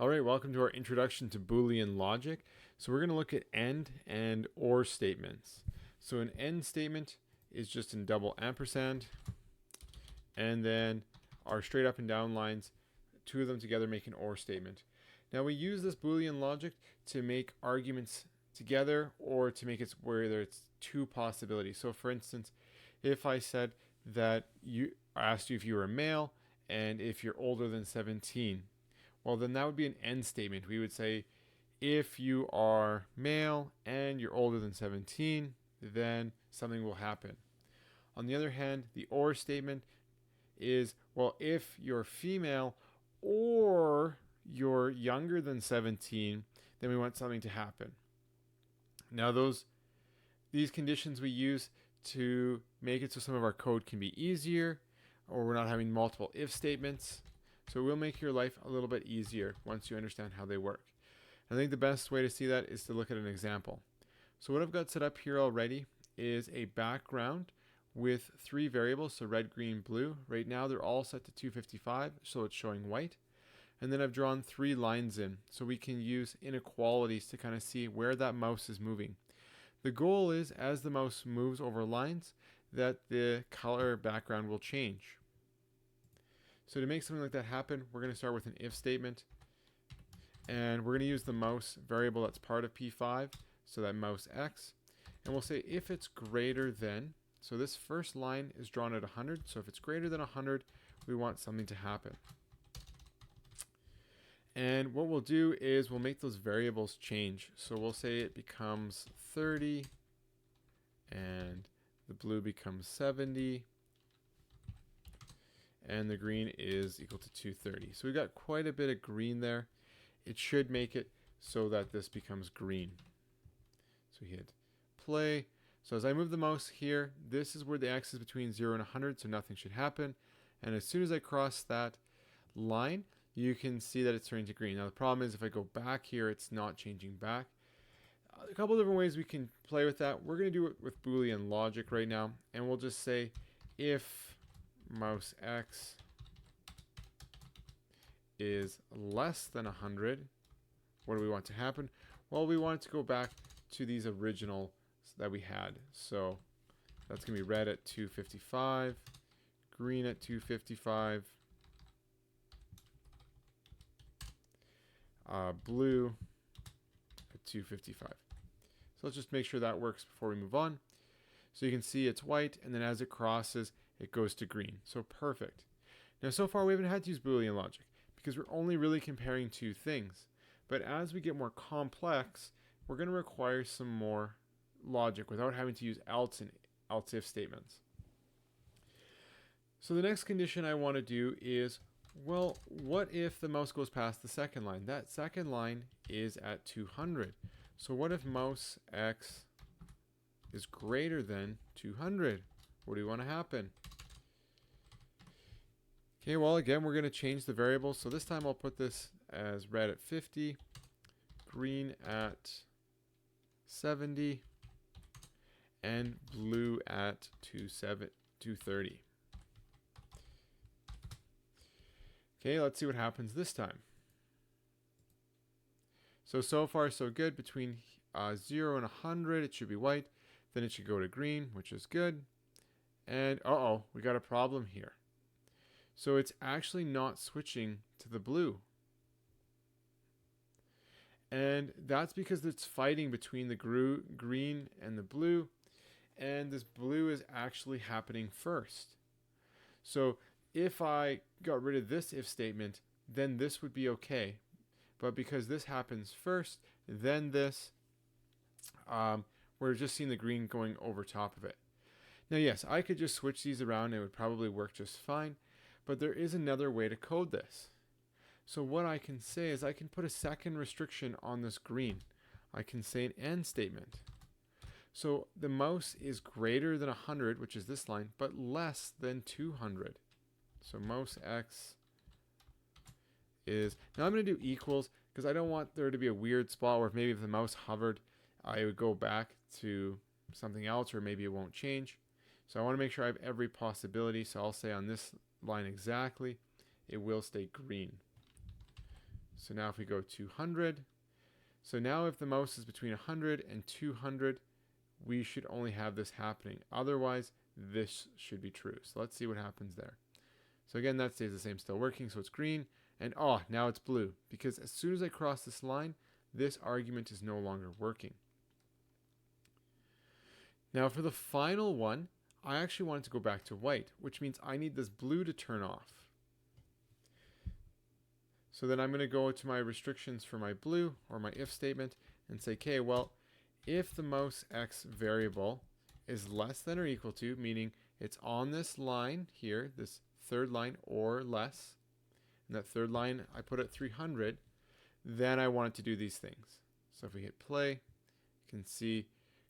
All right, welcome to our introduction to Boolean logic. So we're going to look at AND and OR statements. So an AND statement is just in double ampersand, and then our straight up and down lines, two of them together make an OR statement. Now we use this Boolean logic to make arguments together or to make it where it's two possibilities. So for instance, if I said that I asked you if you were a male and if you're older than 17, well, then that would be an AND statement. We would say, if you are male and you're older than 17, then something will happen. On the other hand, the OR statement is, well, if you're female or you're younger than 17, then we want something to happen. Now, these conditions we use to make it so some of our code can be easier, or we're not having multiple if statements. So we'll make your life a little bit easier once you understand how they work. I think the best way to see that is to look at an example. So what I've got set up here already is a background with three variables, so red, green, blue. Right now they're all set to 255, so it's showing white. And then I've drawn three lines in, so we can use inequalities to kind of see where that mouse is moving. The goal is, as the mouse moves over lines, that the color background will change. So to make something like that happen, we're going to start with an if statement. And we're going to use the mouse variable that's part of P5, so that mouse x. And we'll say if it's greater than, so this first line is drawn at 100. So if it's greater than 100, we want something to happen. And what we'll do is we'll make those variables change. So we'll say it becomes 30, and the blue becomes 70. And the green is equal to 230. So we've got quite a bit of green there. It should make it so that this becomes green. So we hit play. So as I move the mouse here, this is where the x is between 0 and 100, so nothing should happen. And as soon as I cross that line, you can see that it's turning to green. Now the problem is if I go back here, it's not changing back. A couple different ways we can play with that. We're going to do it with Boolean logic right now, and we'll just say if mouse x is less than 100, what do we want to happen? Well, we want it to go back to these originals that we had. So that's going to be red at 255, green at 255, blue at 255. So let's just make sure that works before we move on. So you can see it's white, and then as it crosses, it goes to green. So perfect. Now so far we haven't had to use Boolean logic because we're only really comparing two things. But as we get more complex, we're going to require some more logic without having to use else and else if statements. So the next condition I want to do is, well, what if the mouse goes past the second line? That second line is at 200. So what if mouse x is greater than 200? What do we want to happen? Okay, well, again, we're going to change the variable. So this time I'll put this as red at 50, green at 70, and blue at 230. Okay, let's see what happens this time. So far so good. Between 0 and 100, it should be white. Then it should go to green, which is good. And we got a problem here. So it's actually not switching to the blue. And that's because it's fighting between the green and the blue. And this blue is actually happening first. So if I got rid of this if statement, then this would be okay. But because this happens first, then this, we're just seeing the green going over top of it. Now, yes, I could just switch these around and it would probably work just fine, but there is another way to code this. So what I can say is I can put a second restriction on this green. I can say an AND statement. So the mouse is greater than 100, which is this line, but less than 200. So mouse x is, now I'm going to do equals because I don't want there to be a weird spot where maybe if the mouse hovered, I would go back to something else, or maybe it won't change. So I want to make sure I have every possibility. So I'll say on this line exactly, it will stay green. So now if we go 200, so now if the mouse is between 100 and 200, we should only have this happening. Otherwise, this should be true. So let's see what happens there. So again, that stays the same, still working. So it's green, and now it's blue, because as soon as I cross this line, this argument is no longer working. Now for the final one, I actually want it to go back to white, which means I need this blue to turn off. So then I'm going to go to my restrictions for my blue, or my if statement, and say, okay, well, if the mouse x variable is less than or equal to, meaning it's on this line here, this third line or less, and that third line I put at 300, then I want it to do these things. So if we hit play, you can see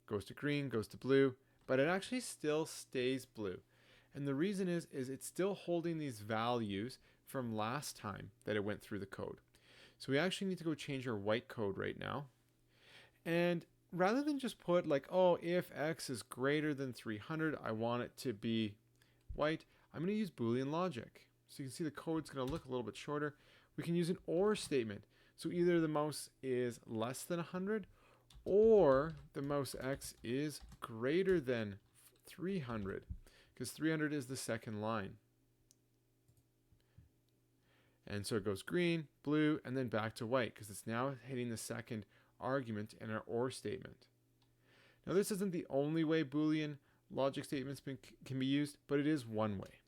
goes to green, goes to blue, but it actually still stays blue. And the reason is it's still holding these values from last time that it went through the code. So we actually need to go change our white code right now. And rather than just put like, oh, if x is greater than 300, I want it to be white, I'm going to use Boolean logic. So you can see the code's going to look a little bit shorter. We can use an or statement. So either the mouse is less than 100 or the mouse x is greater than 300, because 300 is the second line. And so it goes green, blue, and then back to white, because it's now hitting the second argument in our or statement. Now this isn't the only way Boolean logic statements can be used, but it is one way.